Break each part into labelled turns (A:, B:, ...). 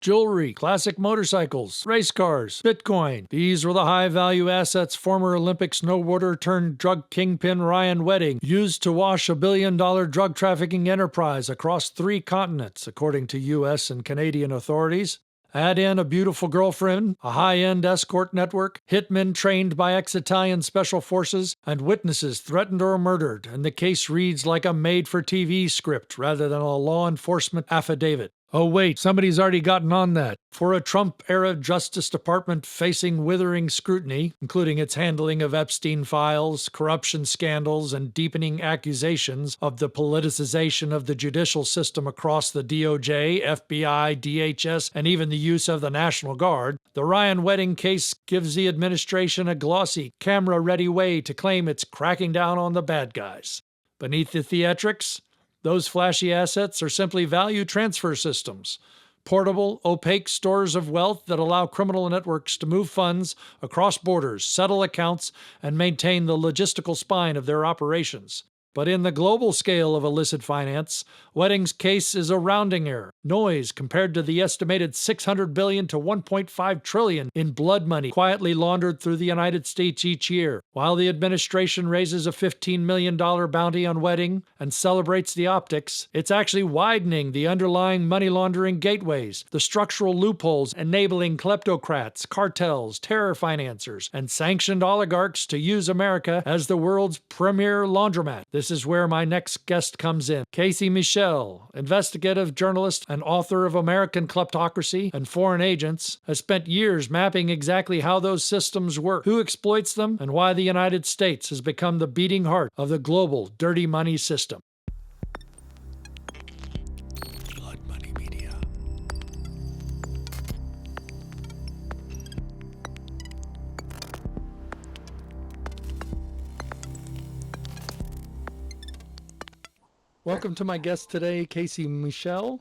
A: jewelry, classic motorcycles, race cars, Bitcoin. These were the high-value assets former Olympic snowboarder turned drug kingpin Ryan Wedding used to wash a billion-dollar drug trafficking enterprise across 3 continents, according to U.S. and Canadian authorities. Add in a beautiful girlfriend, a high-end escort network, hitmen trained by ex-Italian special forces, and witnesses threatened or murdered, and the case reads like a made-for-TV script rather than a law enforcement affidavit. Oh wait, somebody's already gotten on that. For a Trump-era Justice Department facing withering scrutiny, including its handling of Epstein files, corruption scandals, and deepening accusations of the politicization of the judicial system across the DOJ, FBI, DHS, and even the use of the National Guard, the Ryan Wedding case gives the administration a glossy, camera-ready way to claim it's cracking down on the bad guys. Beneath the theatrics, those flashy assets are simply value transfer systems, portable, opaque stores of wealth that allow criminal networks to move funds across borders, settle accounts, and maintain the logistical spine of their operations. But in the global scale of illicit finance, Wedding's case is a rounding error, noise compared to the estimated $600 billion to $1.5 trillion in blood money quietly laundered through the United States each year. While the administration raises a $15 million bounty on Wedding and celebrates the optics, it's actually widening the underlying money laundering gateways, the structural loopholes enabling kleptocrats, cartels, terror financiers, and sanctioned oligarchs to use America as the world's premier laundromat. This is where my next guest comes in. Michel, investigative journalist and author of American Kleptocracy and Foreign Agents, has spent years mapping exactly how those systems work, who exploits them, and why the United States has become the beating heart of the global dirty money system. Blood Money Media. Welcome to my guest today, Michel.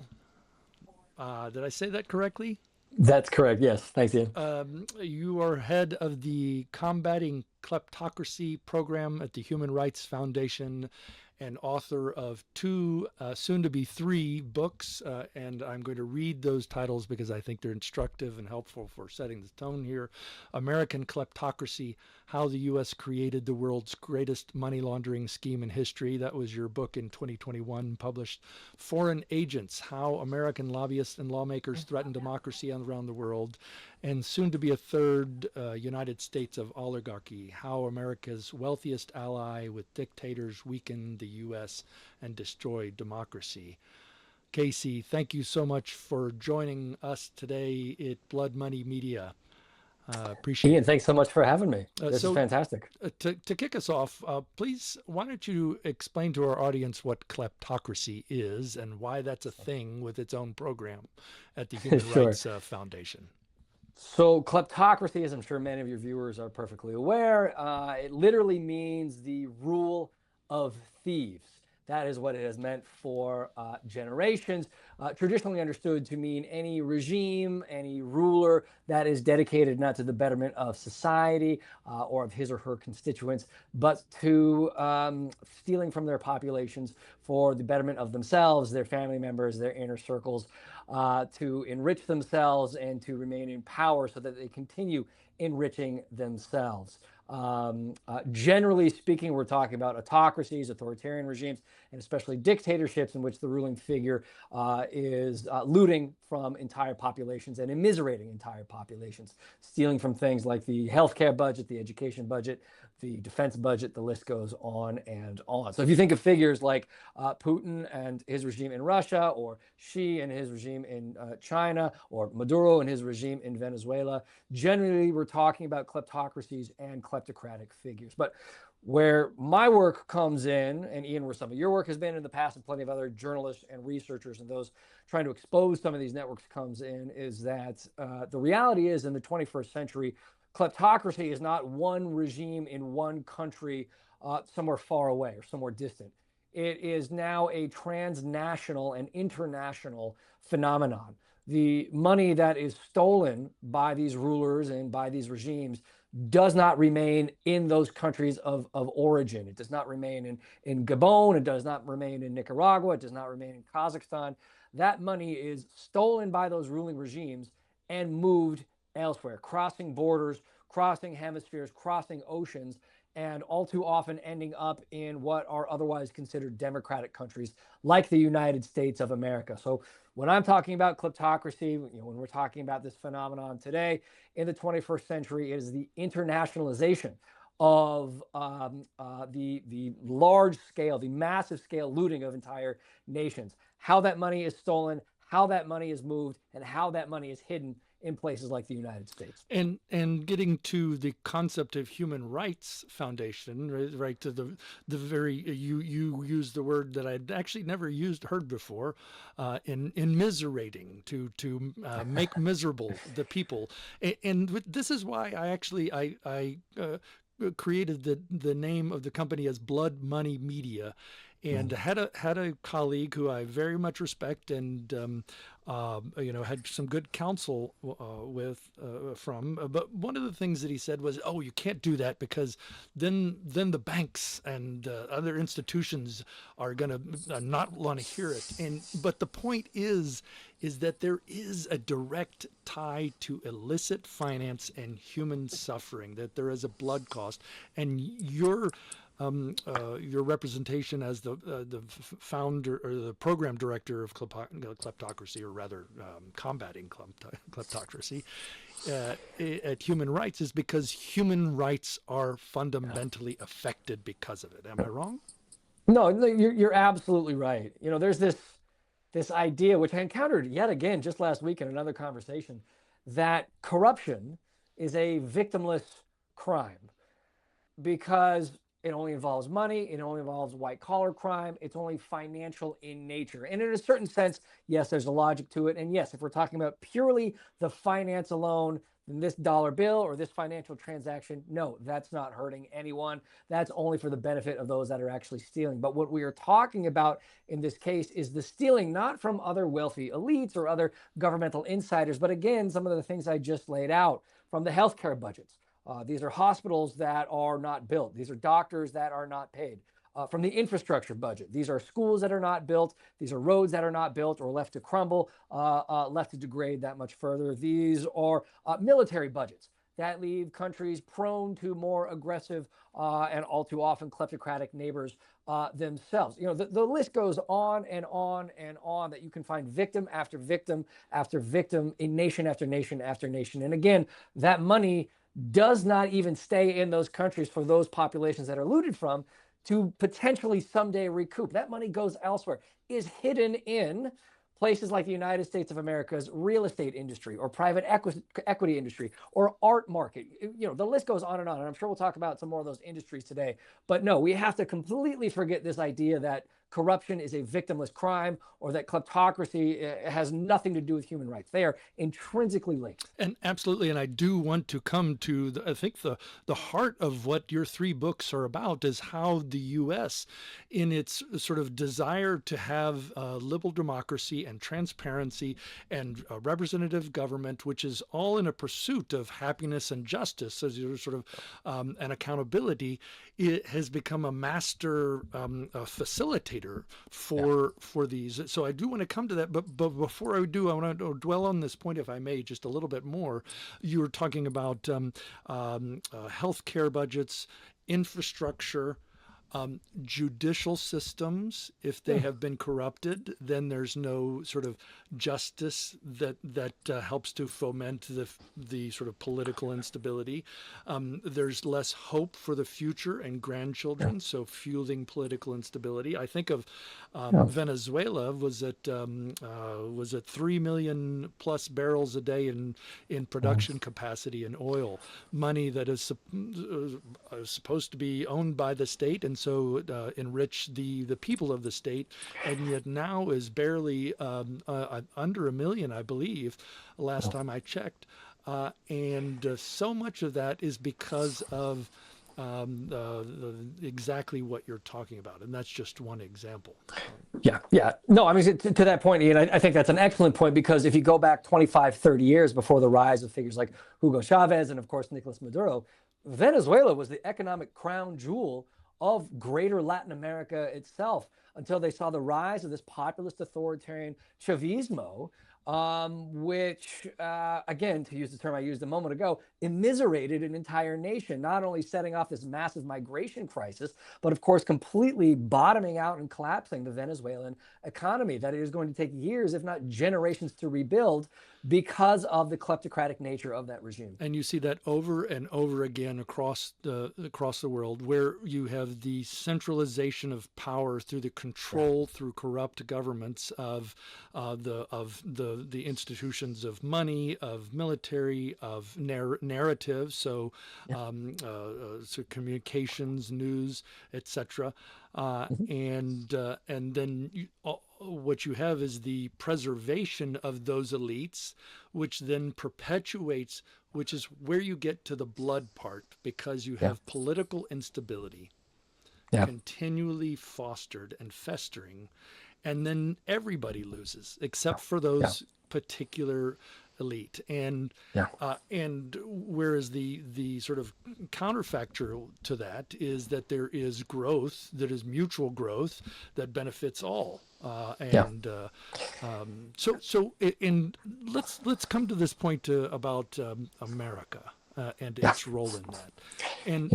A: Did I say that correctly?
B: That's correct. Yes. Thanks, Ian.
A: You are head of the Combating Kleptocracy Program at the Human Rights Foundation and author of 2, soon to be 3 books. And I'm going to read those titles because I think they're instructive and helpful for setting the tone here. American Kleptocracy: How the U.S. Created the World's Greatest Money Laundering Scheme in History. That was your book in 2021, published. Foreign Agents: How American Lobbyists and Lawmakers Threaten Democracy Around the World. And soon to be a 3rd, United States of Oligarchy: How America's Wealthiest Ally with Dictators Weakened the U.S. and Destroyed Democracy. Casey, thank you so much for joining us today at Blood Money Media. Appreciate
B: Ian,
A: it.
B: thanks so much for having me. This is fantastic.
A: To kick us off, please, why don't you explain to our audience what kleptocracy is and why that's a thing with its own program at the Human
B: Sure.
A: Rights Foundation.
B: So kleptocracy, as I'm sure many of your viewers are perfectly aware, it literally means the rule of thieves. That is what it has meant for generations. Traditionally understood to mean any regime, any ruler that is dedicated not to the betterment of society or of his or her constituents, but to stealing from their populations for the betterment of themselves, their family members, their inner circles, to enrich themselves and to remain in power so that they continue enriching themselves. Generally speaking, we're talking about autocracies, authoritarian regimes, and especially dictatorships in which the ruling figure is looting from entire populations and immiserating entire populations, stealing from things like the healthcare budget, the education budget, the defense budget, the list goes on and on. So if you think of figures like Putin and his regime in Russia, or Xi and his regime in China, or Maduro and his regime in Venezuela, generally we're talking about kleptocracies and kleptocratic figures. But where my work comes in, and Ian, where some of your work has been in the past, and plenty of other journalists and researchers and those trying to expose some of these networks comes in, is that the reality is in the 21st century, kleptocracy is not one regime in one country somewhere far away or somewhere distant. It is now a transnational and international phenomenon. The money that is stolen by these rulers and by these regimes does not remain in those countries of origin. It does not remain in Gabon. It does not remain in Nicaragua. It does not remain in Kazakhstan. that money is stolen by those ruling regimes and moved elsewhere, crossing borders, crossing hemispheres, crossing oceans, and all too often ending up in what are otherwise considered democratic countries like the United States of America. So when I'm talking about kleptocracy, when we're talking about this phenomenon today in the 21st century, it is the internationalization of the large scale, the massive scale looting of entire nations, how that money is stolen, how that money is moved, and how that money is hidden in places like the United States.
A: And getting to the concept of human rights foundation, right to the very you used the word that I'd actually never heard before, in miserating, to make miserable the people, and this is why I created the name of the company as Blood Money Media, and had a colleague who I very much respect, and had some good counsel but one of the things that he said was, "Oh, you can't do that because then the banks and other institutions are going to not want to hear it." But the point is that there is a direct tie to illicit finance and human suffering, that there is a blood cost, and your representation as the founder or the program director of kleptocracy, or rather combating kleptocracy at Human Rights, is because human rights are fundamentally affected because of it. Am I wrong?
B: No, you're absolutely right. There's this idea, which I encountered yet again just last week in another conversation, that corruption is a victimless crime because it only involves money, it only involves white collar crime, it's only financial in nature. And in a certain sense, yes, there's a logic to it. And yes, if we're talking about purely the finance alone, then this dollar bill or this financial transaction, no, that's not hurting anyone. That's only for the benefit of those that are actually stealing. But what we are talking about in this case is the stealing, not from other wealthy elites or other governmental insiders, but again, some of the things I just laid out from the healthcare budgets. These are hospitals that are not built. These are doctors that are not paid. From the infrastructure budget, these are schools that are not built. These are roads that are not built or left to crumble, left to degrade that much further. These are military budgets that leave countries prone to more aggressive and all too often kleptocratic neighbors themselves. The list goes on and on and on, that you can find victim after victim after victim in nation after nation after nation. And again, that money does not even stay in those countries for those populations that are looted from to potentially someday recoup. That money goes elsewhere, is hidden in places like the United States of America's real estate industry or private equity industry or art market. The list goes on, and I'm sure we'll talk about some more of those industries today. But no, we have to completely forget this idea that corruption is a victimless crime or that kleptocracy has nothing to do with human rights. They are intrinsically linked.
A: And absolutely, and I do want to come to I think the heart of what your three books are about is how the U.S., in its sort of desire to have liberal democracy and transparency and representative government, which is all in a pursuit of happiness and justice, as your sort of and accountability, it has become a master facilitator for these. So I do want to come to that, but before I do, I want to dwell on this point, if I may, just a little bit more. You were talking about healthcare budgets, infrastructure, judicial systems. If they have been corrupted, then there's no sort of justice that helps to foment the sort of political instability. There's less hope for the future and grandchildren, so fueling political instability. I think of Venezuela was at 3 million plus barrels a day in production capacity in oil, money that is supposed to be owned by the state and so enrich the people of the state, and yet now is barely under a million, I believe, last time I checked. And so much of that is because of exactly what you're talking about. And that's just one example.
B: Yeah. No, I mean, to that point, Ian, I think that's an excellent point, because if you go back 25, 30 years before the rise of figures like Hugo Chavez and, of course, Nicolas Maduro, Venezuela was the economic crown jewel of greater Latin America itself until they saw the rise of this populist authoritarian Chavismo, which, again, to use the term I used a moment ago, immiserated an entire nation, not only setting off this massive migration crisis, but of course, completely bottoming out and collapsing the Venezuelan economy that it is going to take years, if not generations, to rebuild because of the kleptocratic nature of that regime.
A: And you see that over and over again across the world, where you have the centralization of power through the control through corrupt governments of the institutions of money, of military, of narrative, so communications, news, etc. And then what you have is the preservation of those elites, which then perpetuates, which is where you get to the blood part, because you have political instability continually fostered and festering, and then everybody loses except for those particular elite. And and whereas the sort of counterfactor to that is that there is growth, that is mutual growth that benefits all. So let's come to this point about America and its role in that, and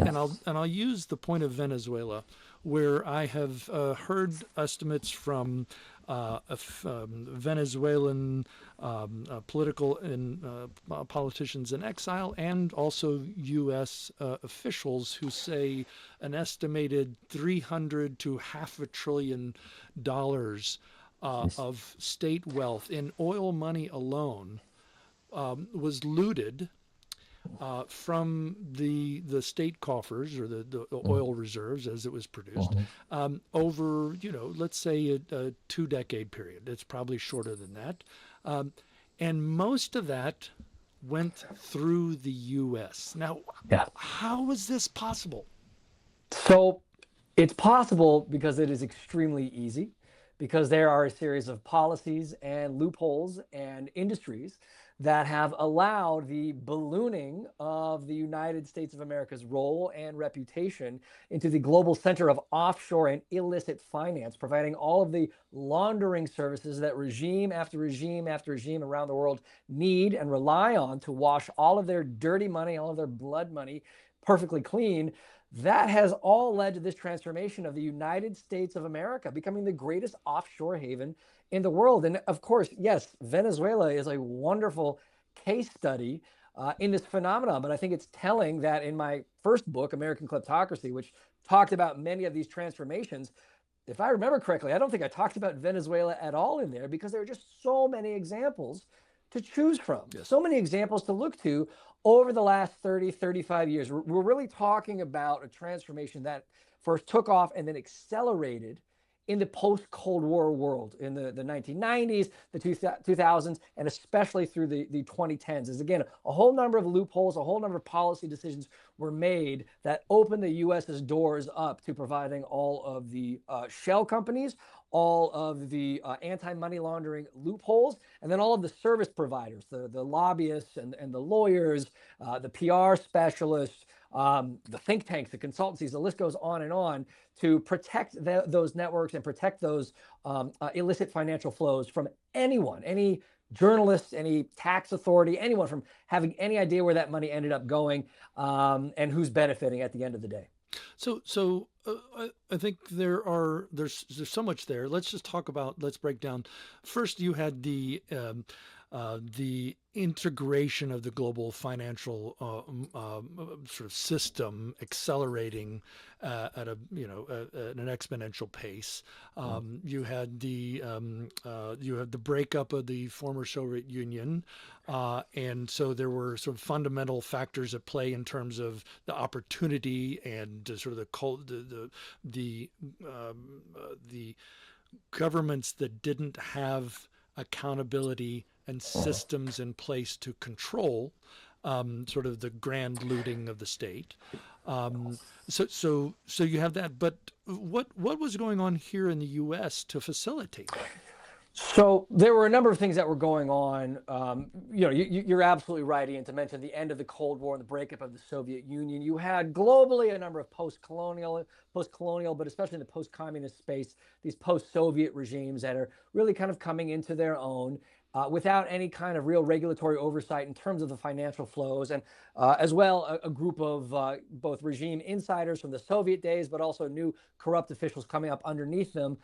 A: I'll use the point of Venezuela, where I have heard estimates from Venezuelan political and politicians in exile, and also U.S. officials, who say an estimated $300 to $500 billion of state wealth in oil money alone was looted from the state coffers, or the oil reserves as it was produced, over, let's say a 2-decade period. It's probably shorter than that. And most of that went through the U.S. Now, how is this possible?
B: So it's possible because it is extremely easy, because there are a series of policies and loopholes and industries that have allowed the ballooning of the United States of America's role and reputation into the global center of offshore and illicit finance, providing all of the laundering services that regime after regime after regime around the world need and rely on to wash all of their dirty money, all of their blood money perfectly clean. That has all led to this transformation of the United States of America becoming the greatest offshore haven in the world. And of course, yes, Venezuela is a wonderful case study in this phenomenon. But I think it's telling that in my first book, American Kleptocracy, which talked about many of these transformations, if I remember correctly, I don't think I talked about Venezuela at all in there, because there are just so many examples to choose from, so many examples to look to over the last 30, 35 years. We're really talking about a transformation that first took off and then accelerated in the post-Cold War world in the 1990s, the 2000s, and especially through the 2010s. Is again, a whole number of loopholes, a whole number of policy decisions were made that opened the U.S.'s doors up to providing all of the shell companies, all of the anti-money laundering loopholes, and then all of the service providers, the lobbyists and the lawyers, the PR specialists, the think tanks, the consultancies, the list goes on, to protect those networks and protect those illicit financial flows from anyone, any journalists, any tax authority, anyone from having any idea where that money ended up going and who's benefiting at the end of the day.
A: So I think there's so much there. Let's just talk about. Let's break down. First, you had the integration of the global financial sort of system accelerating at an exponential pace. You had the breakup of the former Soviet Union, and so there were sort of fundamental factors at play in terms of the opportunity and sort of the governments that didn't have accountability and systems in place to control sort of the grand looting of the state. So you have that. But what was going on here in the U.S. to facilitate that?
B: So there were a number of things that were going on. You're absolutely right, Ian, to mention the end of the Cold War and the breakup of the Soviet Union. You had globally a number of post-colonial, but especially in the post-communist space, these post-Soviet regimes that are really kind of coming into their own. Without any kind of real regulatory oversight in terms of the financial flows, and as well a group of both regime insiders from the Soviet days, but also new corrupt officials coming up underneath them,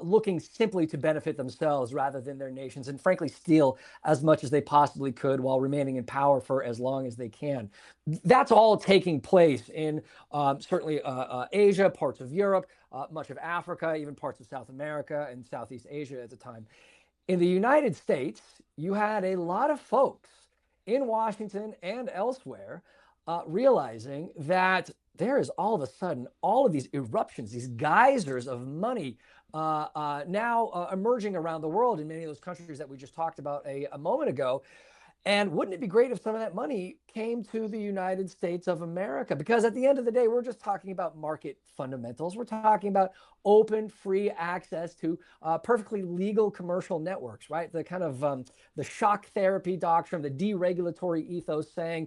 B: looking simply to benefit themselves rather than their nations, and frankly steal as much as they possibly could while remaining in power for as long as they can. That's all taking place in certainly Asia, parts of Europe, much of Africa, even parts of South America and Southeast Asia at the time. In the United States, you had a lot of folks in Washington and elsewhere realizing that there is all of a sudden all of these eruptions, these geysers of money now emerging around the world in many of those countries that we just talked about a moment ago. And wouldn't it be great if some of that money came to the United States of America? Because at the end of the day, we're just talking about market fundamentals. We're talking about open, free access to perfectly legal commercial networks, right? The kind of the shock therapy doctrine, the deregulatory ethos saying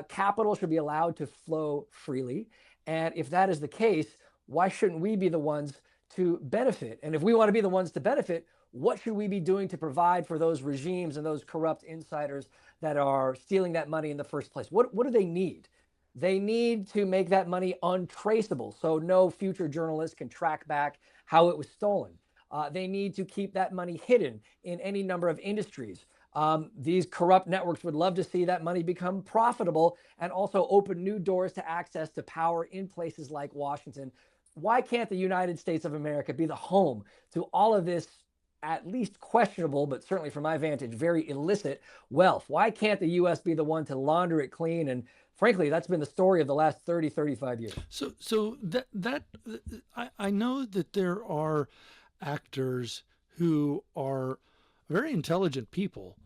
B: capital should be allowed to flow freely. And if that is the case, why shouldn't we be the ones to benefit? And if we want to be the ones to benefit, what should we be doing to provide for those regimes and those corrupt insiders that are stealing that money in the first place? What do they need? They need to make that money untraceable so no future journalist can track back how it was stolen. They need to keep that money hidden in any number of industries. These corrupt networks would love to see that money become profitable and also open new doors to access to power in places like Washington. Why can't the United States of America be the home to all of this at least questionable, but certainly from my vantage, very illicit wealth? Why can't the U.S. be the one to launder it clean? And frankly, that's been the story of the last 30, 35 years.
A: So I know that there are actors who are very intelligent people.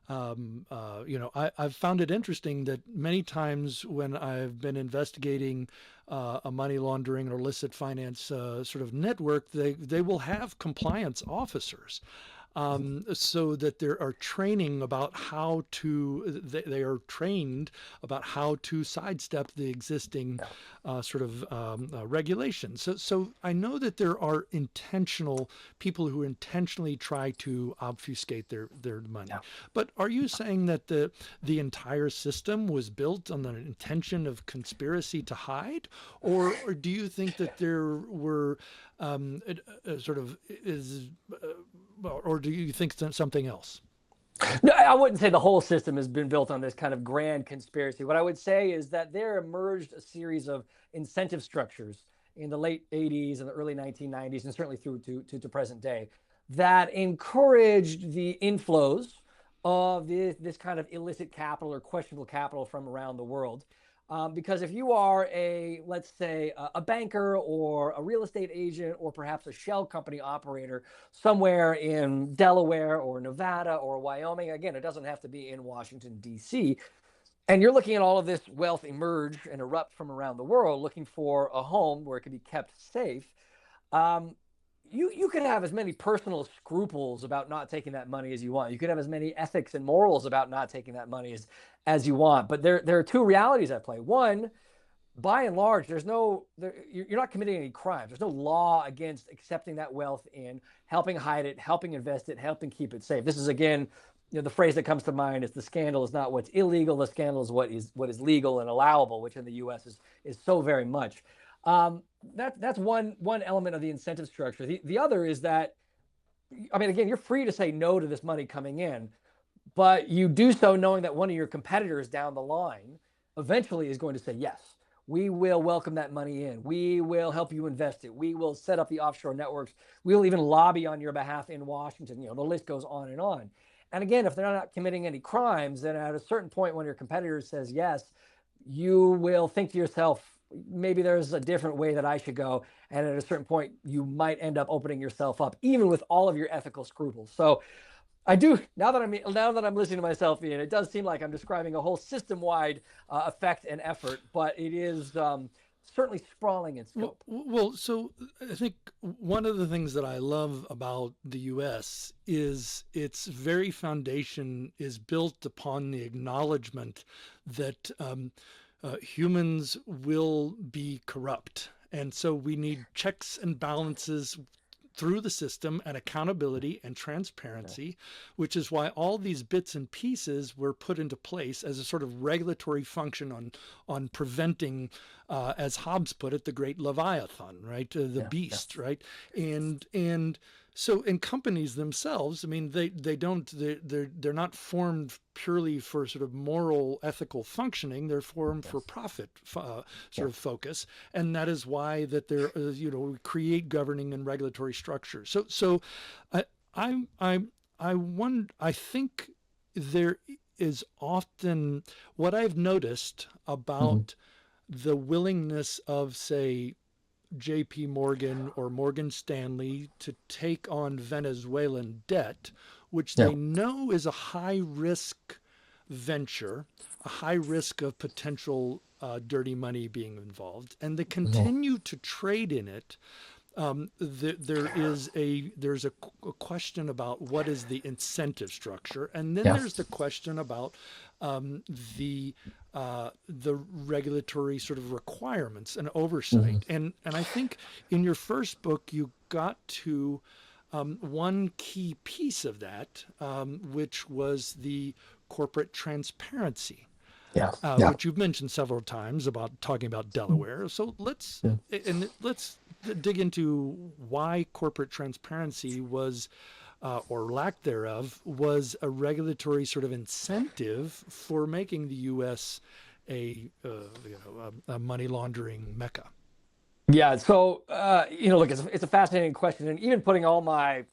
A: I've found it interesting that many times when I've been investigating a money laundering or illicit finance sort of network, they will have compliance officers. So that there are training about how to, they are trained about how to sidestep the existing regulations. So I know that there are intentional people who intentionally try to obfuscate their money.
B: Yeah.
A: But are you saying that the entire system was built on the intention of conspiracy to hide, or do you think that there were or do you think something else?
B: No, I wouldn't say the whole system has been built on this kind of grand conspiracy. What I would say is that there emerged a series of incentive structures in the late 80s and the early 1990s, and certainly through to present day, that encouraged the inflows of this kind of illicit capital or questionable capital from around the world. Because if you are let's say, a banker or a real estate agent or perhaps a shell company operator somewhere in Delaware or Nevada or Wyoming, again, it doesn't have to be in Washington, D.C., and you're looking at all of this wealth emerge and erupt from around the world, looking for a home where it can be kept safe. You could have as many personal scruples about not taking that money as you want. You could have as many ethics and morals about not taking that money as you want. But there are two realities at play. One, by and large, you're not committing any crimes. There's no law against accepting that wealth in, helping hide it, helping invest it, helping keep it safe. This is, again, the phrase that comes to mind is the scandal is not what's illegal. The scandal is what is legal and allowable, which in the U.S. is so very much. That's one element of the incentive structure. The other is that, I mean, again, you're free to say no to this money coming in, but you do so knowing that one of your competitors down the line eventually is going to say, yes, we will welcome that money in. We will help you invest it. We will set up the offshore networks. We will even lobby on your behalf in Washington. The list goes on and on. And again, if they're not committing any crimes, then at a certain point when your competitor says yes, you will think to yourself, maybe there's a different way that I should go. And at a certain point, you might end up opening yourself up, even with all of your ethical scruples. So I do, now that I'm listening to myself, Ian, it does seem like I'm describing a whole system-wide effect and effort, but it is certainly sprawling in scope.
A: Well, so I think one of the things that I love about the U.S. is its very foundation is built upon the acknowledgement that humans will be corrupt. And so we need checks and balances through the system and accountability and transparency, which is why all these bits and pieces were put into place as a sort of regulatory function on preventing, as Hobbes put it, the great Leviathan, right? The beast, right? And so in companies themselves, I mean, they're not formed purely for sort of moral, ethical functioning. They're formed for profit sort of focus, and that is why that they're we create governing and regulatory structures. So I think there is often what I've noticed about the willingness of, say, JP Morgan or Morgan Stanley to take on Venezuelan debt, which they know is a high risk venture, a high risk of potential dirty money being involved, and they continue to trade in it. There's a question about what is the incentive structure, and then there's the question about the regulatory sort of requirements and oversight. And I think in your first book you got to one key piece of that, which was the corporate transparency. Which you've mentioned several times about talking about Delaware. So let's dig into why corporate transparency was, or lack thereof, was a regulatory sort of incentive for making the U.S. a money laundering mecca.
B: Yeah. So look, it's a fascinating question, and even putting all my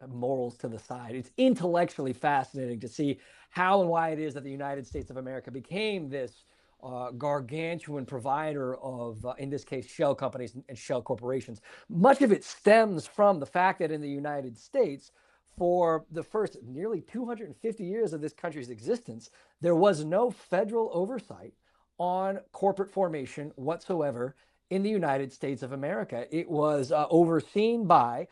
B: morals to the side, it's intellectually fascinating to see how and why it is that the United States of America became this gargantuan provider of, in this case, shell companies and shell corporations. Much of it stems from the fact that in the United States, for the first nearly 250 years of this country's existence, there was no federal oversight on corporate formation whatsoever in the United States of America. It was overseen by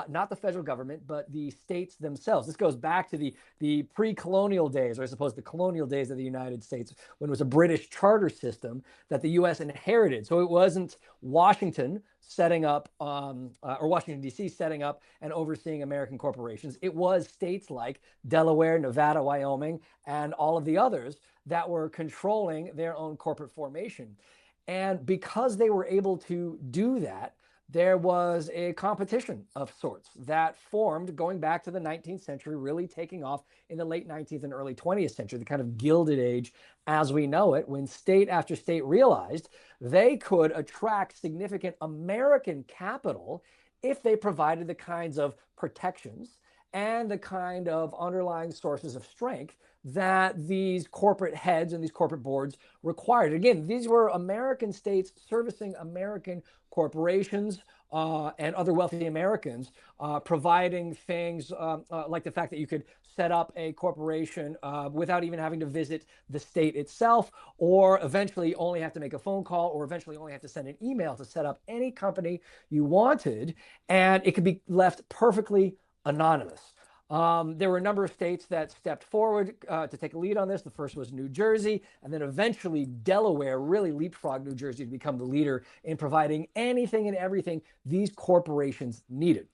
B: not the federal government, but the states themselves. This goes back to the pre-colonial days, or I suppose the colonial days of the United States, when it was a British charter system that the U.S. inherited. So it wasn't Washington setting up, or Washington, D.C. setting up and overseeing American corporations. It was states like Delaware, Nevada, Wyoming, and all of the others that were controlling their own corporate formation. And because they were able to do that, there was a competition of sorts that formed going back to the 19th century, really taking off in the late 19th and early 20th century, the kind of Gilded Age as we know it, when state after state realized they could attract significant American capital if they provided the kinds of protections and the kind of underlying sources of strength that these corporate heads and these corporate boards required. Again, these were American states servicing American corporations and other wealthy Americans, providing things like the fact that you could set up a corporation without even having to visit the state itself, or eventually only have to make a phone call, or eventually only have to send an email to set up any company you wanted, and it could be left perfectly anonymous. There were a number of states that stepped forward to take a lead on this. The first was New Jersey, and then eventually Delaware really leapfrogged New Jersey to become the leader in providing anything and everything these corporations needed.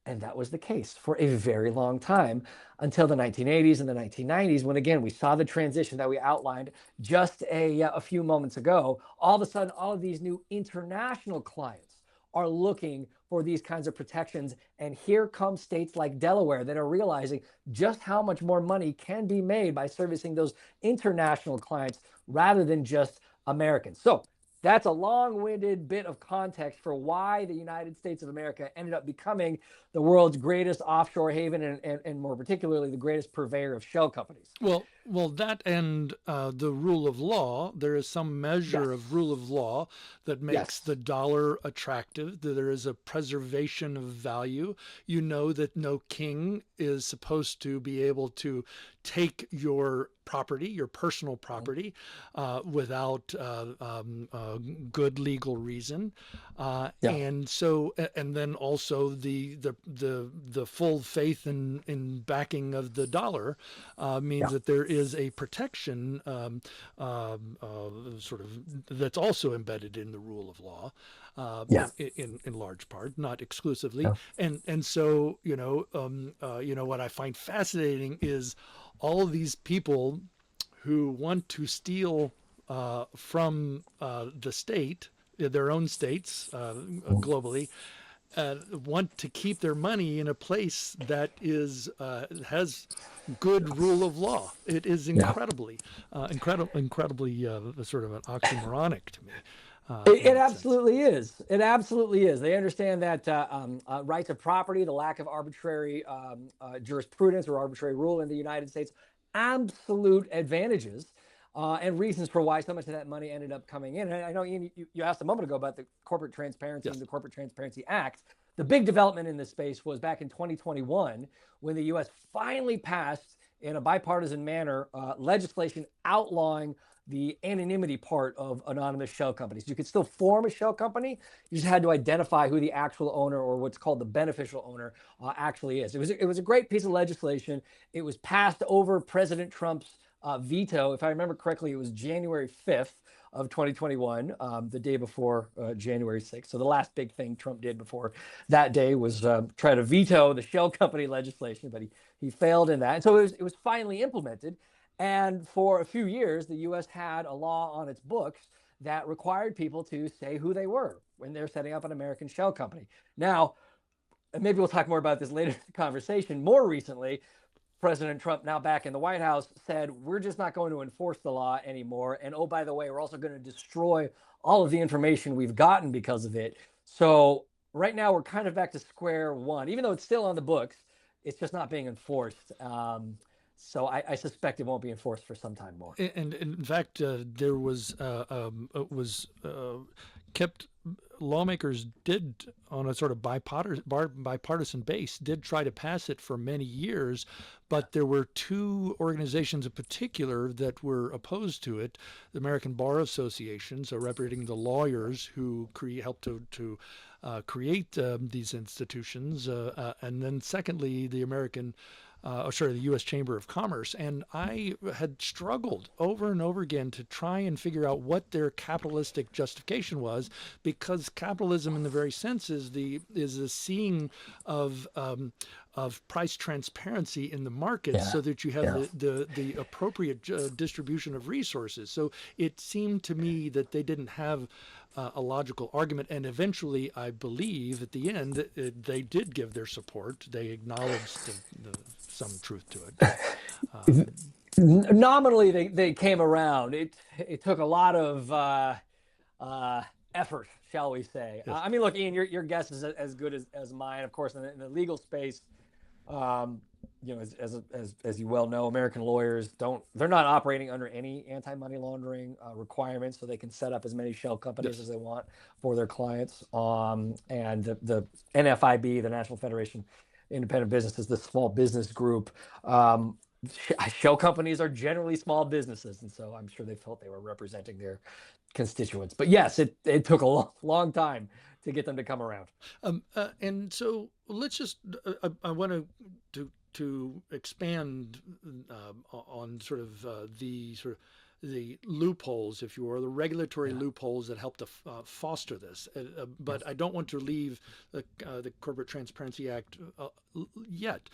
B: And that was the case for a very long time, until the 1980s and the 1990s, when again we saw the transition that we outlined just a few moments ago. All of a sudden, all of these new international clients are looking for these kinds of protections. And here come states like Delaware that are realizing just how much more money can be made by servicing those international clients rather than just Americans. So that's a long-winded bit of context for why the United States of America ended up becoming the world's greatest offshore haven, and more particularly the greatest purveyor of shell companies.
A: Well, that and the rule of law, there is some measure of rule of law that makes the dollar attractive. There is a preservation of value. You know that no king is supposed to be able to take your property, your personal property, without good legal reason,
B: Yeah.
A: and then also the full faith in backing of the dollar means
B: Yeah.
A: that there is a protection sort of that's also embedded in the rule of law.
B: Yeah.
A: In large part, not exclusively,
B: Yeah.
A: and so what I find fascinating is all these people who want to steal from the state, their own states globally, want to keep their money in a place that is has good rule of law. It is
B: Yeah.
A: incredibly sort of an oxymoronic to me.
B: It
A: In that sense.
B: absolutely is. It absolutely is. They understand that rights of property, the lack of arbitrary jurisprudence or arbitrary rule in the United States, absolute advantages and reasons for why so much of that money ended up coming in. And I know, Ian, you asked a moment ago about the Corporate Transparency and
A: Yes.
B: the Corporate Transparency Act. The big development in this space was back in 2021 when the U.S. finally passed, in a bipartisan manner, legislation outlawing the anonymity part of anonymous shell companies. You could still form a shell company. You just had to identify who the actual owner, or what's called the beneficial owner, actually is. It was a great piece of legislation. It was passed over President Trump's veto. If I remember correctly, it was January 5th of 2021, the day before January 6th. So the last big thing Trump did before that day was try to veto the shell company legislation, but he failed in that. And so it was finally implemented. And for a few years, the U.S. had a law on its books that required people to say who they were when they're setting up an American shell company. Now, and maybe we'll talk more about this later in the conversation, more recently, President Trump, now back in the White House, said, we're just not going to enforce the law anymore. And oh, by the way, we're also going to destroy all of the information we've gotten because of it. So right now, we're kind of back to square one. Even though it's still on the books, it's just not being enforced. So I suspect it won't be enforced for some time more.
A: And in fact, there was kept lawmakers did on a sort of bipartisan base did try to pass it for many years, but there were two organizations in particular that were opposed to it: the American Bar Association, so representing the lawyers who helped to create these institutions, and then secondly the the U.S. Chamber of Commerce. And I had struggled over and over again to try and figure out what their capitalistic justification was, because capitalism, in the very sense, is a seeing of price transparency in the market, so that you have the appropriate distribution of resources. So it seemed to me that they didn't have a logical argument, and eventually, I believe, at the end, they did give their support. They acknowledged some truth to it.
B: Nominally, they came around. It took a lot of effort, shall we say.
A: Yes.
B: I mean, look, Ian, your guess is as good as mine. Of course, in the legal space, as you well know, American lawyers they're not operating under any anti-money laundering requirements, so they can set up as many shell companies as they want for their clients. And the NFIB, the National Federation of Independent Businesses, the small business group, shell companies are generally small businesses, and so I'm sure they felt they were representing their constituents. But yes, it took a long time to get them to come around.
A: And so let's just I want to expand on sort of the loopholes, if you will, or the regulatory loopholes that help to foster this. But I don't want to leave the Corporate Transparency Act yet.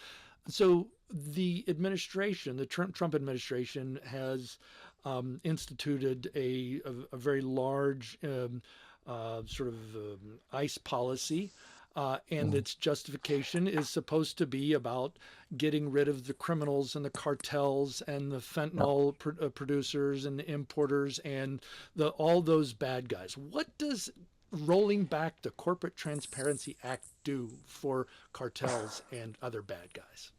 A: So the administration, the Trump administration, has instituted a very large ICE policy. And its justification is supposed to be about getting rid of the criminals and the cartels and the fentanyl producers and the importers and all those bad guys. What does rolling back the Corporate Transparency Act do for cartels and other bad guys?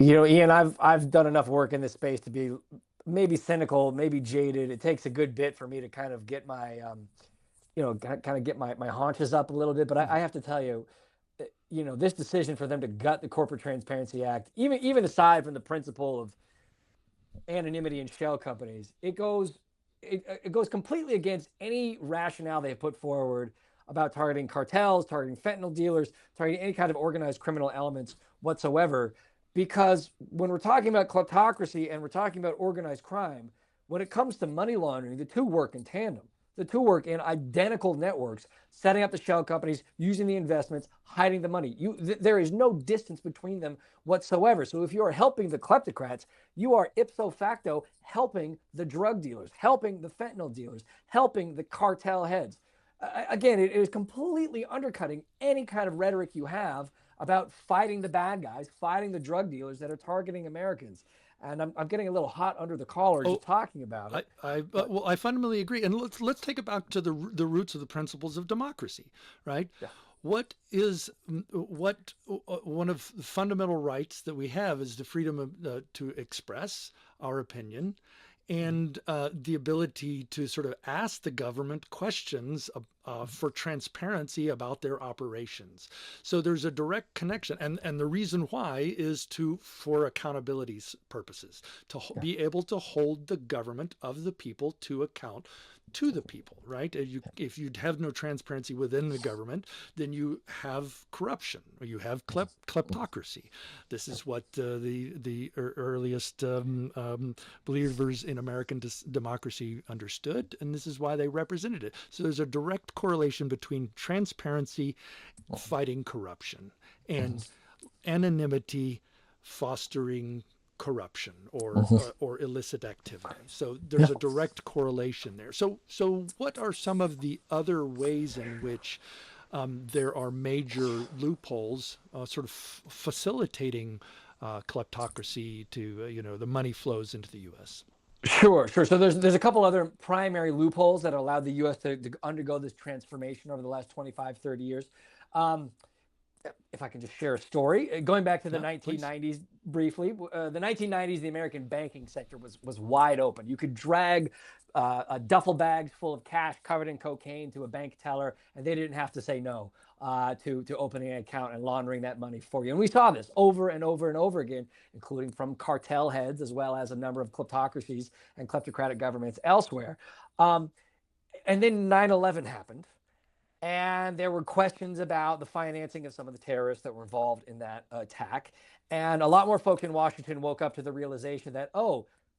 B: Ian, I've done enough work in this space to be maybe cynical, maybe jaded. It takes a good bit for me to kind of get my get my haunches up a little bit. But I have to tell you, this decision for them to gut the Corporate Transparency Act, even aside from the principle of anonymity in shell companies, it goes completely against any rationale they put forward about targeting cartels, targeting fentanyl dealers, targeting any kind of organized criminal elements whatsoever. Because when we're talking about kleptocracy and we're talking about organized crime, when it comes to money laundering, the two work in tandem. The two work in identical networks, setting up the shell companies, using the investments, hiding the money. There is no distance between them whatsoever. So if you are helping the kleptocrats, you are ipso facto helping the drug dealers, helping the fentanyl dealers, helping the cartel heads. Again, it is completely undercutting any kind of rhetoric you have about fighting the bad guys, fighting the drug dealers that are targeting Americans. And I'm getting a little hot under the collar just talking about it.
A: Well, I fundamentally agree. And let's take it back to the roots of the principles of democracy, right?
B: Yeah.
A: What one of the fundamental rights that we have is the freedom to express our opinion, and the ability to sort of ask the government questions for transparency about their operations. So there's a direct connection, and the reason why is for accountability purposes, to be able to hold the government of the people to account to the people, right? If you have no transparency within the government, then you have corruption, or you have kleptocracy. This is what the earliest believers in American democracy understood, and this is why they represented it. So there's a direct correlation between transparency fighting corruption and anonymity fostering corruption or illicit activity. So there's a direct correlation there. So what are some of the other ways in which there are major loopholes sort of facilitating kleptocracy to the money flows into the U.S.?
B: Sure. So there's a couple other primary loopholes that allowed the U.S. to undergo this transformation over the last 25, 30 years. If I can just share a story, going back to the 1990s please. Briefly, the 1990s, the American banking sector was wide open. You could drag duffel bags full of cash covered in cocaine to a bank teller, and they didn't have to say no to opening an account and laundering that money for you. And we saw this over and over and over again, including from cartel heads, as well as a number of kleptocracies and kleptocratic governments elsewhere. And then 9/11 happened. And there were questions about the financing of some of the terrorists that were involved in that attack. And a lot more folks in Washington woke up to the realization that,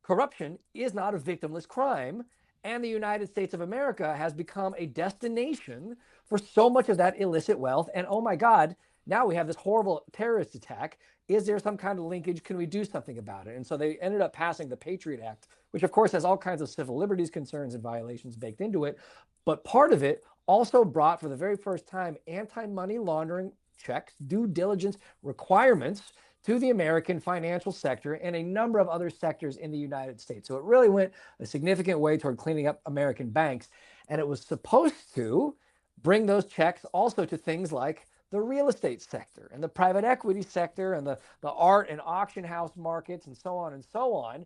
B: corruption is not a victimless crime. And the United States of America has become a destination for so much of that illicit wealth. And oh my God, now we have this horrible terrorist attack. Is there some kind of linkage? Can we do something about it? And so they ended up passing the Patriot Act, which of course has all kinds of civil liberties concerns and violations baked into it. But part of it also brought, for the very first time, anti-money laundering checks, due diligence requirements to the American financial sector and a number of other sectors in the United States. So it really went a significant way toward cleaning up American banks. And it was supposed to bring those checks also to things like the real estate sector and the private equity sector and the art and auction house markets and so on and so on.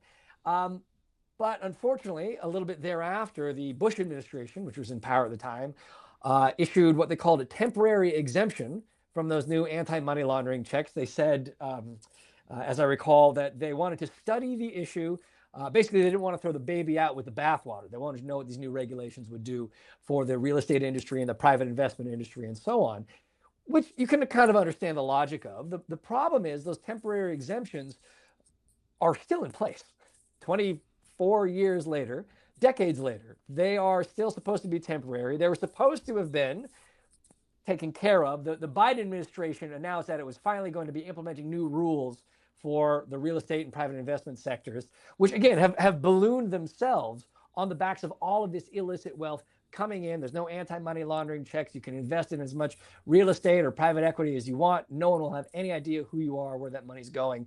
B: But unfortunately, a little bit thereafter, the Bush administration, which was in power at the time, issued what they called a temporary exemption from those new anti-money laundering checks. They said, as I recall, that they wanted to study the issue. Basically, they didn't want to throw the baby out with the bathwater. They wanted to know what these new regulations would do for the real estate industry and the private investment industry and so on, which you can kind of understand the logic of. The problem is those temporary exemptions are still in place. 24 years later, decades later, they are still supposed to be temporary. They were supposed to have been taken care of. The Biden administration announced that it was finally going to be implementing new rules for the real estate and private investment sectors, which again have ballooned themselves on the backs of all of this illicit wealth coming in. There's no anti-money laundering checks. You can invest in as much real estate or private equity as you want. No one will have any idea who you are, where that money's going.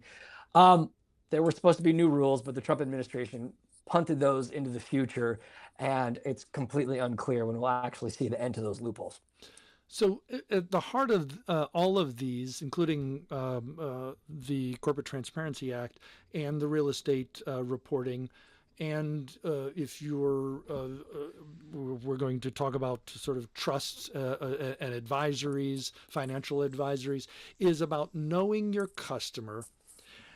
B: There were supposed to be new rules, but the Trump administration punted those into the future, and it's completely unclear when we'll actually see the end to those loopholes.
A: So at the heart of all of these, including the Corporate Transparency Act and the real estate reporting, and if we're going to talk about sort of trusts and advisories, financial advisories, is about knowing your customer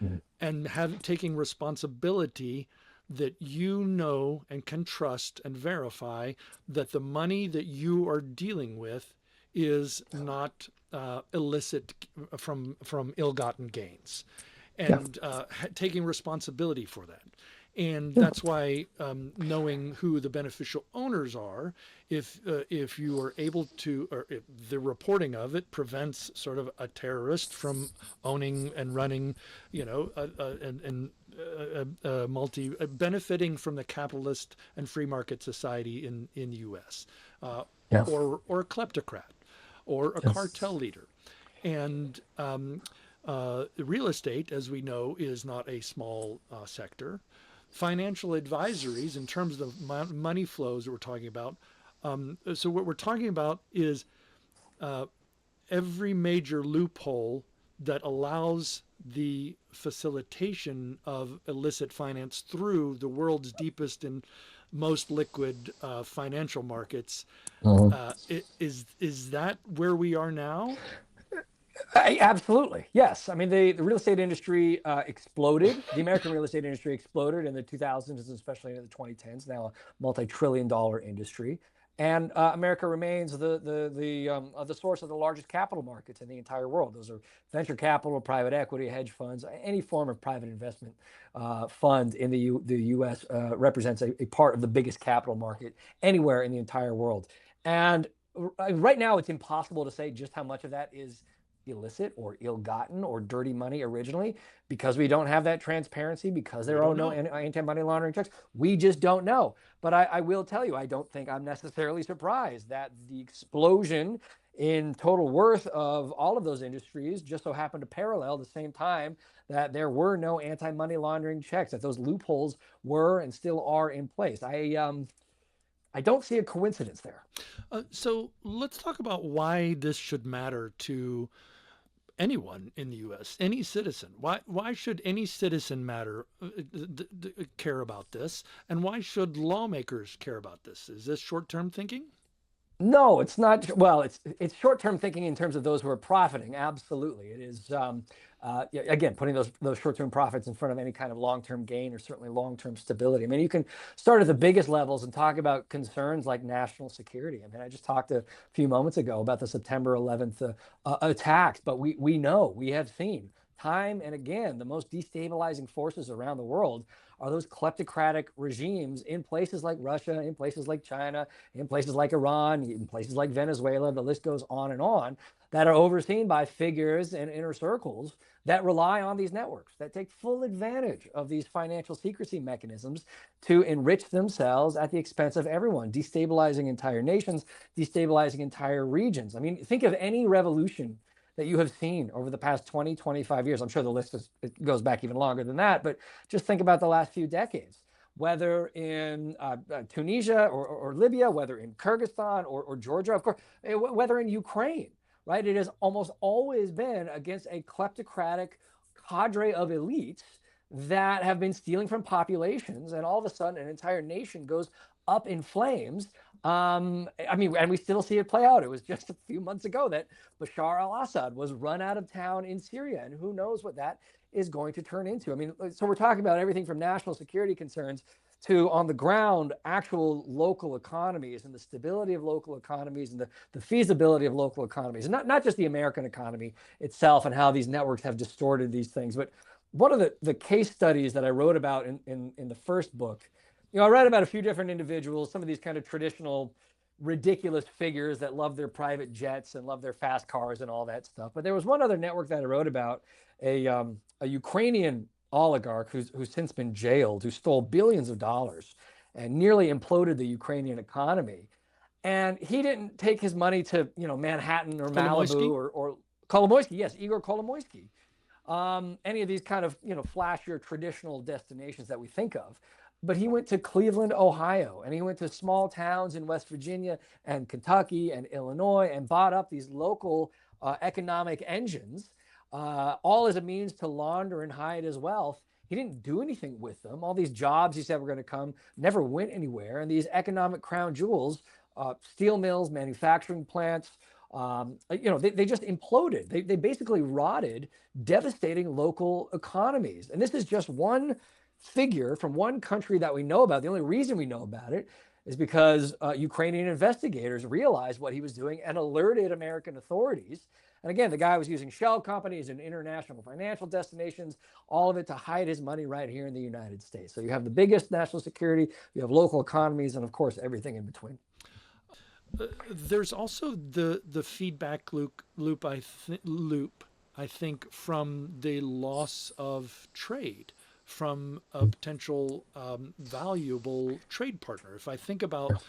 B: Mhm.
A: and taking responsibility that you know and can trust and verify that the money that you are dealing with is not illicit from ill-gotten gains,
B: Yeah.
A: and taking responsibility for that. And
B: Yeah.
A: that's why knowing who the beneficial owners are, if you are able to, or if the reporting of it prevents sort of a terrorist from owning and running, multi benefiting from the capitalist and free market society in the U.S. Uh,
B: Yeah.
A: or a kleptocrat, or a cartel
B: Yes.
A: leader, and real estate, as we know, is not a small sector. Financial advisories, in terms of money flows that we're talking about. So what we're talking about is every major loophole that allows the facilitation of illicit finance through the world's deepest and most liquid financial markets.
B: Mhm.
A: Is that where we are now?
B: Absolutely. Yes. I mean, the real estate industry exploded. The American real estate industry exploded in the 2000s, especially in the 2010s, now a multi-trillion-dollar industry. And America remains the source of the largest capital markets in the entire world. Those are venture capital, private equity, hedge funds, any form of private investment fund in the U.S. Represents a part of the biggest capital market anywhere in the entire world. And right now, it's impossible to say just how much of that is illicit or ill-gotten or dirty money originally, because we don't have that transparency, because
A: We
B: there are
A: don't
B: no
A: know.
B: anti-money laundering checks. We just don't know. But I will tell you, I don't think I'm necessarily surprised that the explosion in total worth of all of those industries just so happened to parallel the same time that there were no anti-money laundering checks, that those loopholes were and still are in place. I don't see a coincidence there.
A: So let's talk about why this should matter to anyone in the U.S., any citizen. Why should any citizen care about this, and why should lawmakers care about this? Is this short-term thinking?
B: No, it's not. Well, it's short-term thinking in terms of those who are profiting. Absolutely, it is. Yeah, again, putting those short-term profits in front of any kind of long-term gain or certainly long-term stability. I mean, you can start at the biggest levels and talk about concerns like national security. I mean, I just talked a few moments ago about the September 11th attacks, but we know, we have seen time and again, the most destabilizing forces around the world are those kleptocratic regimes in places like Russia, in places like China, in places like Iran, in places like Venezuela. The list goes on, that are overseen by figures and inner circles that rely on these networks, that take full advantage of these financial secrecy mechanisms to enrich themselves at the expense of everyone, destabilizing entire nations, destabilizing entire regions. I mean, think of any revolution that you have seen over the past 20, 25 years. I'm sure the list it goes back even longer than that, but just think about the last few decades, whether in Tunisia or Libya, whether in Kyrgyzstan or Georgia, of course, whether in Ukraine, right? It has almost always been against a kleptocratic cadre of elites that have been stealing from populations, and all of a sudden an entire nation goes up in flames. I mean, and we still see it play out. It was just a few months ago that Bashar al-Assad was run out of town in Syria, and who knows what that is going to turn into. I mean, so we're talking about everything from national security concerns to, on the ground, actual local economies and the stability of local economies and the feasibility of local economies, and not just the American economy itself and how these networks have distorted these things. But one of the case studies that I wrote about in the first book, I read about a few different individuals, some of these kind of traditional ridiculous figures that love their private jets and love their fast cars and all that stuff. But there was one other network that I wrote about, a Ukrainian oligarch who's since been jailed, who stole billions of dollars and nearly imploded the Ukrainian economy. And he didn't take his money to, Manhattan or Malibu
A: Kolomoisky?
B: or Kolomoisky. Yes, Igor Kolomoisky. Any of these kind of, flashier traditional destinations that we think of. But he went to Cleveland, Ohio, and he went to small towns in West Virginia and Kentucky and Illinois and bought up these local economic engines, all as a means to launder and hide his wealth. He didn't do anything with them. All these jobs he said were going to come never went anywhere. And these economic crown jewels, steel mills, manufacturing plants, They just imploded. They basically rotted, devastating local economies. And this is just one figure from one country that we know about. The only reason we know about it is because Ukrainian investigators realized what he was doing and alerted American authorities. And again, the guy was using shell companies and international financial destinations, all of it to hide his money right here in the United States. So you have the biggest national security, you have local economies, and of course, everything in between.
A: There's also the feedback loop, I think, from the loss of trade from a potential valuable trade partner. If I think about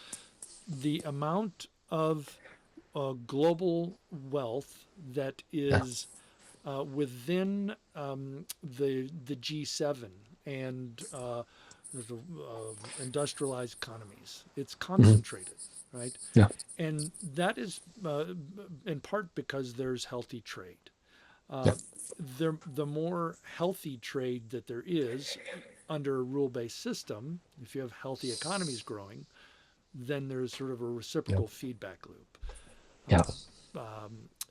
A: the amount of global wealth that is within the G7 and the industrialized economies, it's concentrated, right?
B: Yeah.
A: And that is in part because there's healthy trade.
B: Yeah.
A: The more healthy trade that there is under a rule-based system, if you have healthy economies growing, then there's sort of a reciprocal feedback loop.
B: Yeah.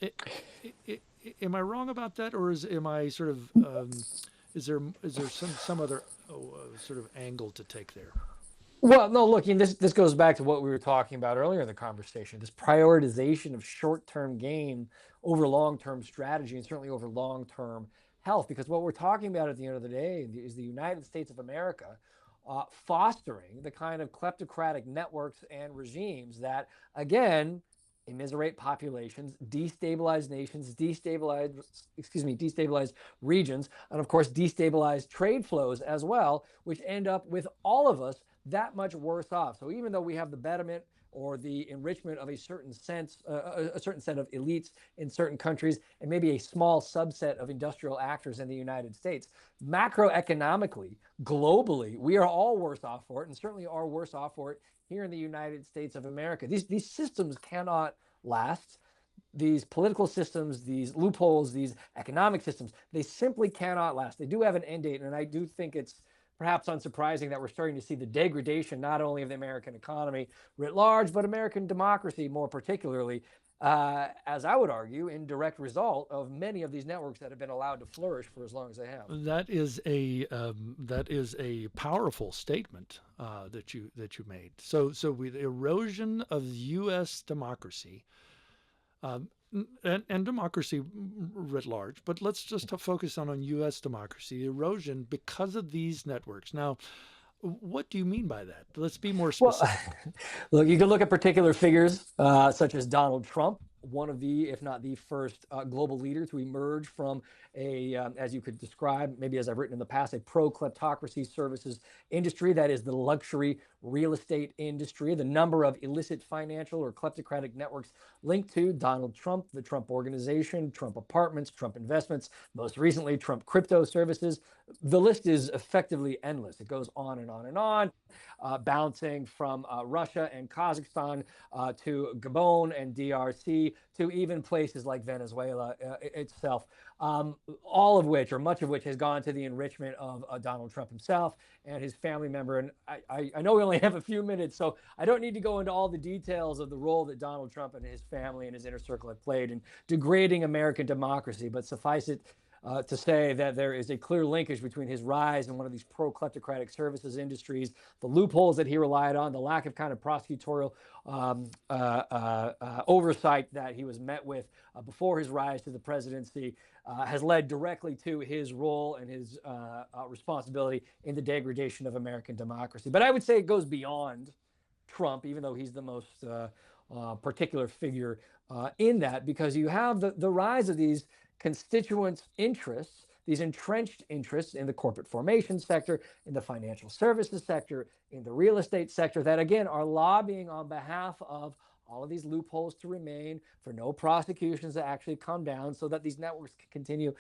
A: It, am I wrong about that, or am I sort of is there some other sort of angle to take there?
B: Well, no, look, this goes back to what we were talking about earlier in the conversation, this prioritization of short-term gain over long-term strategy and certainly over long-term health. Because what we're talking about at the end of the day is the United States of America fostering the kind of kleptocratic networks and regimes that, again, immiserate populations, destabilize nations, destabilize regions, and of course, destabilize trade flows as well, which end up with all of us that much worse off. So even though we have the betterment or the enrichment of a certain set of elites in certain countries, and maybe a small subset of industrial actors in the United States, macroeconomically, globally, we are all worse off for it, and certainly are worse off for it here in the United States of America. These systems cannot last. These political systems, these loopholes, these economic systems, they simply cannot last. They do have an end date, and I do think it's perhaps unsurprising that we're starting to see the degradation not only of the American economy writ large, but American democracy more particularly, as I would argue, in direct result of many of these networks that have been allowed to flourish for as long as they have.
A: That is a powerful statement that you made. So with erosion of U.S. democracy. And democracy writ large, but let's just focus on U.S. democracy erosion because of these networks. Now, what do you mean by that? Let's be more specific.
B: Well, look, you can look at particular figures such as Donald Trump, one of the, if not the first global leader to emerge from as you could describe, maybe as I've written in the past, a pro-kleptocracy services industry. That is the luxury real estate industry. The number of illicit financial or kleptocratic networks linked to Donald Trump, the Trump Organization, Trump Apartments, Trump Investments, most recently Trump Crypto Services. The list is effectively endless. It goes on and on and on, bouncing from Russia and Kazakhstan to Gabon and DRC to even places like Venezuela itself. All of which, or much of which, has gone to the enrichment of Donald Trump himself and his family member. And I know we only have a few minutes, so I don't need to go into all the details of the role that Donald Trump and his family and his inner circle have played in degrading American democracy. But suffice it to say that there is a clear linkage between his rise in one of these pro-kleptocratic services industries, the loopholes that he relied on, the lack of kind of prosecutorial oversight that he was met with before his rise to the presidency, has led directly to his role and his responsibility in the degradation of American democracy. But I would say it goes beyond Trump, even though he's the most particular figure in that, because you have the rise of these constituents' interests, these entrenched interests in the corporate formation sector, in the financial services sector, in the real estate sector, that again are lobbying on behalf of all of these loopholes to remain, for no prosecutions to actually come down, so that these networks can continue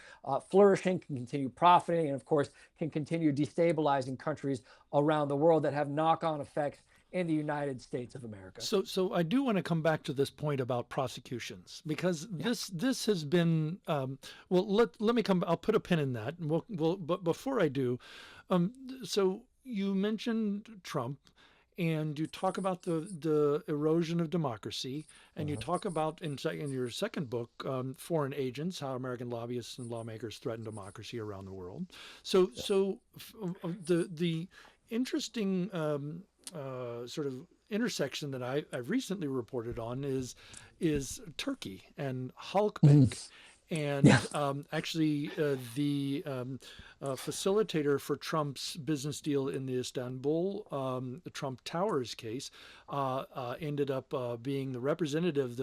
B: flourishing, can continue profiting, and of course can continue destabilizing countries around the world that have knock-on effects in the United States of America.
A: So I do want to come back to this point about prosecutions, because this has been let me come. I'll put a pin in that, and but before I do, so you mentioned Trump, and you talk about the erosion of democracy, and you talk about in your second book, foreign agents, how American lobbyists and lawmakers threaten democracy around the world. The interesting sort of intersection that I've recently reported on is Turkey and Halk Bank. And
B: Yeah.
A: actually, the facilitator for Trump's business deal in the Istanbul the Trump Towers case ended up being the representative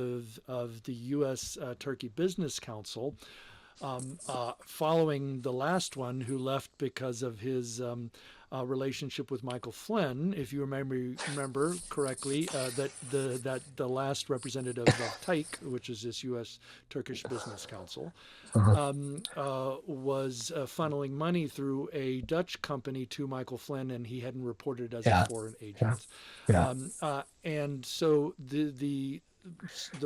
A: of the U.S. Turkey Business Council, following the last one, who left because of his relationship with Michael Flynn. If you remember correctly, that the last representative of TAIC, which is this U.S. Turkish Business Council, was funneling money through a Dutch company to Michael Flynn, and he hadn't reported as a
B: Yeah.
A: foreign
B: Yeah.
A: agent.
B: Yeah.
A: And so the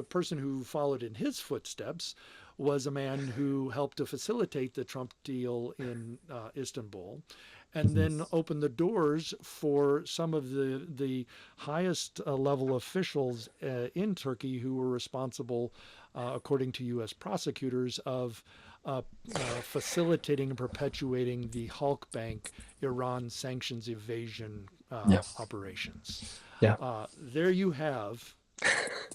A: person who followed in his footsteps was a man who helped to facilitate the Trump deal in Istanbul, and then opened the doors for some of the highest level officials in Turkey who were responsible, according to U.S. prosecutors, of facilitating and perpetuating the Halk Bank Iran sanctions evasion
B: Yeah.
A: operations.
B: Yeah.
A: There you have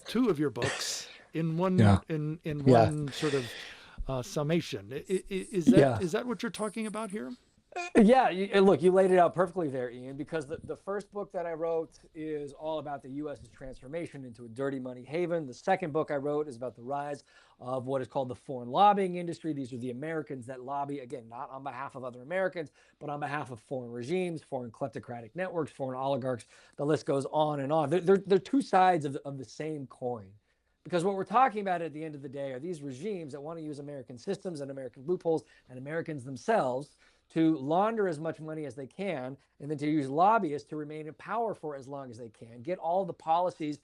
A: two of your books in one
B: Yeah.
A: in
B: Yeah.
A: one sort of summation.
B: Yeah.
A: Is that what you're talking about here?
B: Yeah, look, you laid it out perfectly there, Ian, because the first book that I wrote is all about the U.S.'s transformation into a dirty money haven. The second book I wrote is about the rise of what is called the foreign lobbying industry. These are the Americans that lobby, again, not on behalf of other Americans, but on behalf of foreign regimes, foreign kleptocratic networks, foreign oligarchs. The list goes on and on. They're two sides of the same coin. Because what we're talking about at the end of the day are these regimes that want to use American systems and American loopholes and Americans themselves to launder as much money as they can, and then to use lobbyists to remain in power for as long as they can, get all the policies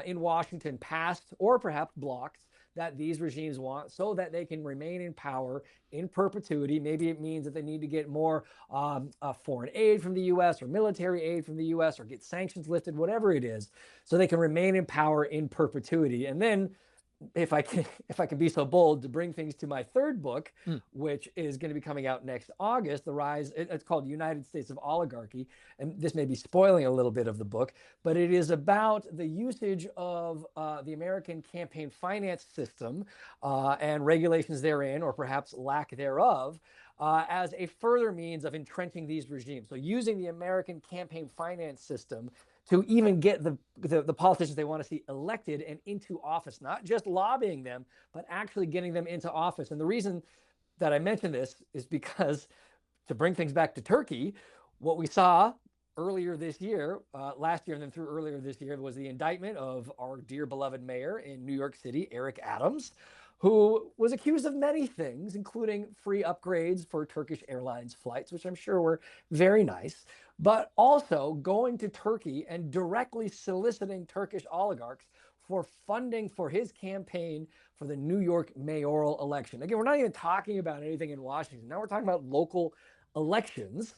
B: in Washington passed or perhaps blocked that these regimes want, so that they can remain in power in perpetuity. Maybe it means that they need to get more foreign aid from the U.S. or military aid from the U.S. or get sanctions lifted, whatever it is, so they can remain in power in perpetuity. And then, if I can be so bold to bring things to my third book, which is going to be coming out next August, it's called United States of Oligarchy. And this may be spoiling a little bit of the book, but it is about the usage of the American campaign finance system and regulations therein, or perhaps lack thereof, as a further means of entrenching these regimes. So using the American campaign finance system to even get the politicians they want to see elected and into office, not just lobbying them, but actually getting them into office. And the reason that I mention this is because, to bring things back to Turkey, what we saw earlier this year, last year and then through earlier this year, was the indictment of our dear beloved mayor in New York City, Eric Adams, who was accused of many things, including free upgrades for Turkish Airlines flights, which I'm sure were very nice, but also going to Turkey and directly soliciting Turkish oligarchs for funding for his campaign for the New York mayoral election. Again, we're not even talking about anything in Washington. Now we're talking about local elections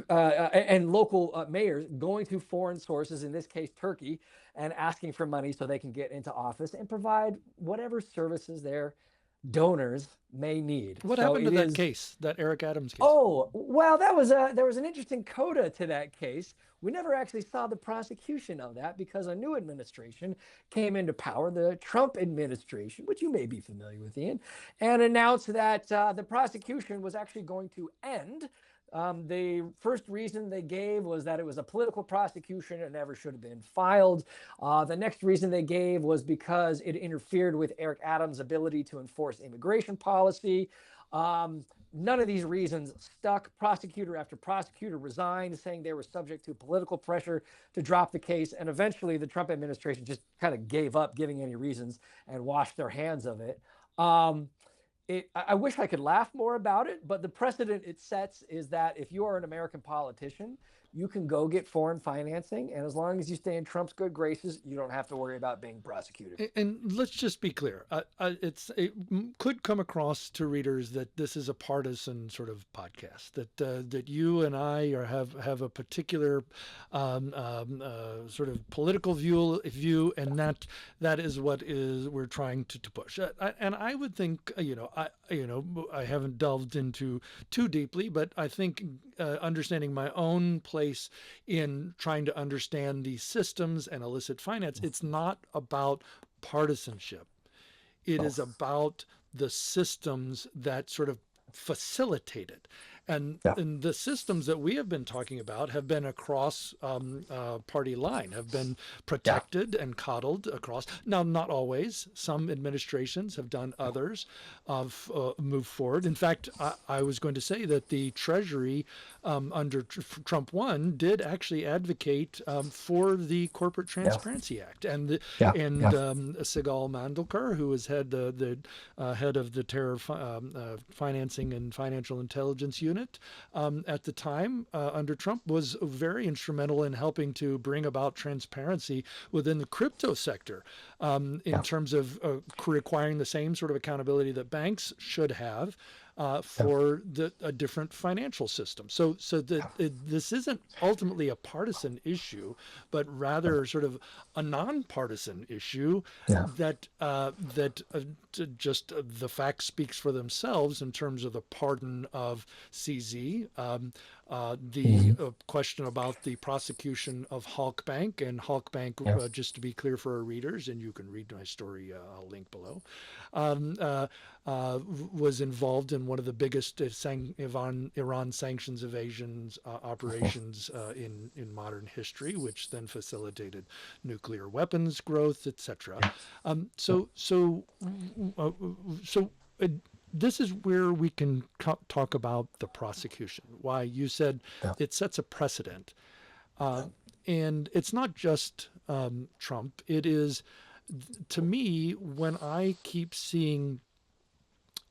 B: and local mayors going to foreign sources, in this case Turkey, and asking for money so they can get into office and provide whatever services their donors may need.
A: What happened to that case, that Eric Adams case?
B: Oh, well, there was an interesting coda to that case. We never actually saw the prosecution of that because a new administration came into power, the Trump administration, which you may be familiar with, Ian, and announced that the prosecution was actually going to end. The first reason they gave was that it was a political prosecution and never should have been filed. The next reason they gave was because it interfered with Eric Adams' ability to enforce immigration policy. None of these reasons stuck. Prosecutor after prosecutor resigned, saying they were subject to political pressure to drop the case. And eventually the Trump administration just kind of gave up giving any reasons and washed their hands of it. I wish I could laugh more about it, but the precedent it sets is that if you are an American politician, you can go get foreign financing, and as long as you stay in Trump's good graces, you don't have to worry about being prosecuted.
A: And let's just be clear. It could come across to readers that this is a partisan sort of podcast. That you and I have a particular sort of political view, and that is what is we're trying to push. And I would think I haven't delved into too deeply, but I think understanding my own place in trying to understand these systems and illicit finance, it's not about partisanship. It is about the systems that sort of facilitate it. And the systems that we have been talking about have been across party line, have been protected and coddled across. Now, not always. Some administrations have done others, move forward. In fact, I was going to say that the Treasury under Trump 1 did actually advocate for the Corporate Transparency Act. And Sigal Mandelker, who was head of the Terror Financing and Financial Intelligence Unit, at the time under Trump, was very instrumental in helping to bring about transparency within the crypto sector in terms of requiring the same sort of accountability that banks should have for a different financial system. So this isn't ultimately a partisan issue, but rather sort of a nonpartisan issue that just the fact speaks for themselves in terms of the pardon of CZ, the question about the prosecution of Hulk Bank, and Hulk Bank, just to be clear for our readers, and you can read my story, I'll link below, was involved in one of the biggest Iran sanctions evasions operations in modern history, which then facilitated nuclear weapons growth, etc. This is where we can talk about the prosecution. Why you said it sets a precedent, and it's not just Trump. It is, to me, when I keep seeing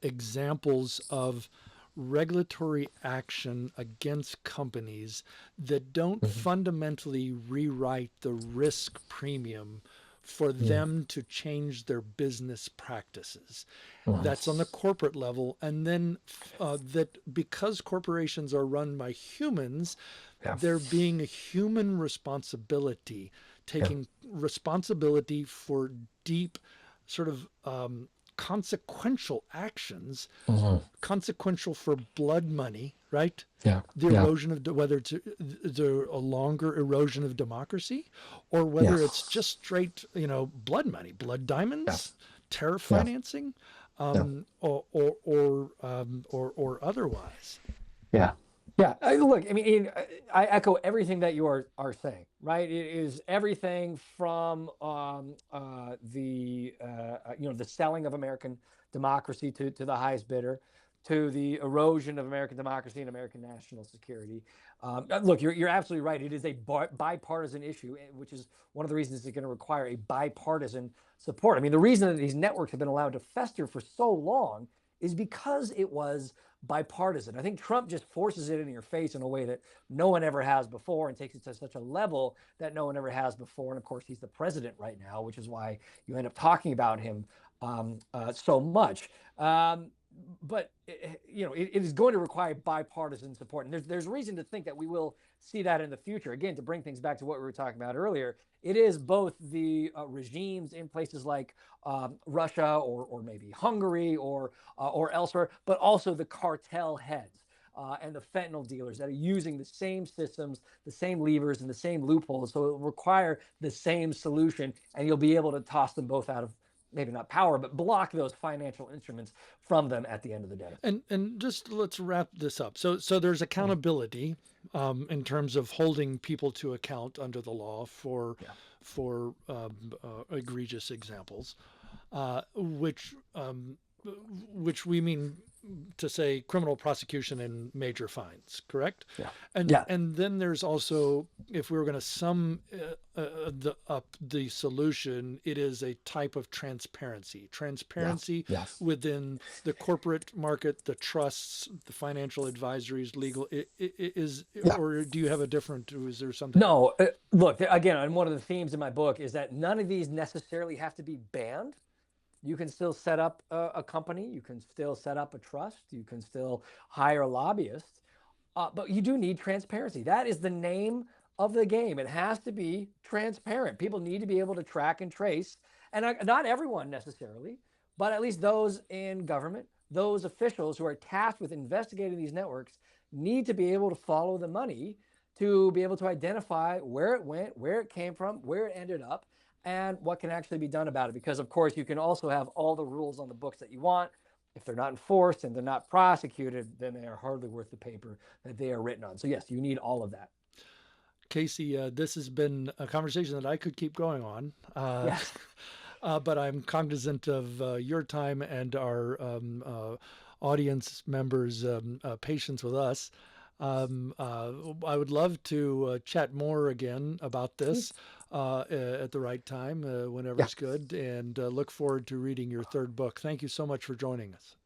A: examples of regulatory action against companies that don't fundamentally rewrite the risk premium for them to change their business practices. That's on the corporate level. And then that because corporations are run by humans, there being a human responsibility, taking responsibility for deep sort of consequential actions, consequential for blood money, right? The erosion of, whether it's a longer erosion of democracy, or whether it's just straight, blood money, blood diamonds, terror financing, or otherwise.
B: Look, I mean, I echo everything that you are saying, right? It is everything from the selling of American democracy to the highest bidder, to the erosion of American democracy and American national security. Look, you're absolutely right. It is a bipartisan issue, which is one of the reasons it's going to require a bipartisan support. I mean, the reason that these networks have been allowed to fester for so long is because it was bipartisan. I think Trump just forces it in your face in a way that no one ever has before, and takes it to such a level that no one ever has before. And of course, he's the president right now, which is why you end up talking about him so much. But it is going to require bipartisan support, and there's reason to think that we will see that in the future. Again, to bring things back to what we were talking about earlier, it is both the regimes in places like Russia or maybe Hungary or elsewhere, but also the cartel heads and the fentanyl dealers that are using the same systems, the same levers, and the same loopholes. So it will require the same solution, and you'll be able to toss them both out of, maybe not power, but block those financial instruments from them at the end of the day.
A: And just let's wrap this up. So there's accountability in terms of holding people to account under the law for egregious examples, which we mean to say criminal prosecution and major fines, correct?
B: Yeah.
A: And
B: Yeah.
A: and then there's also, if we were going to sum up the solution, it is a type of transparency. Transparency
B: Yes.
A: within the corporate market, the trusts, the financial advisories, legal. Is
B: Yeah.
A: or do you have a different? Is there something?
B: No, look, again, and one of the themes in my book is that none of these necessarily have to be banned. You can still set up a company. You can still set up a trust. You can still hire lobbyists. But you do need transparency. That is the name of the game. It has to be transparent. People need to be able to track and trace. And not everyone necessarily, but at least those in government, those officials who are tasked with investigating these networks need to be able to follow the money to be able to identify where it went, where it came from, where it ended up, and what can actually be done about it. Because, of course, you can also have all the rules on the books that you want. If they're not enforced and they're not prosecuted, then they are hardly worth the paper that they are written on. So, yes, you need all of that.
A: Casey, this has been a conversation that I could keep going on.
B: Yes.
A: But I'm cognizant of your time and our audience members' patience with us. I would love to chat more again about this at the right time, whenever
B: Yeah.
A: it's good, and look forward to reading your third book. Thank you so much for joining us.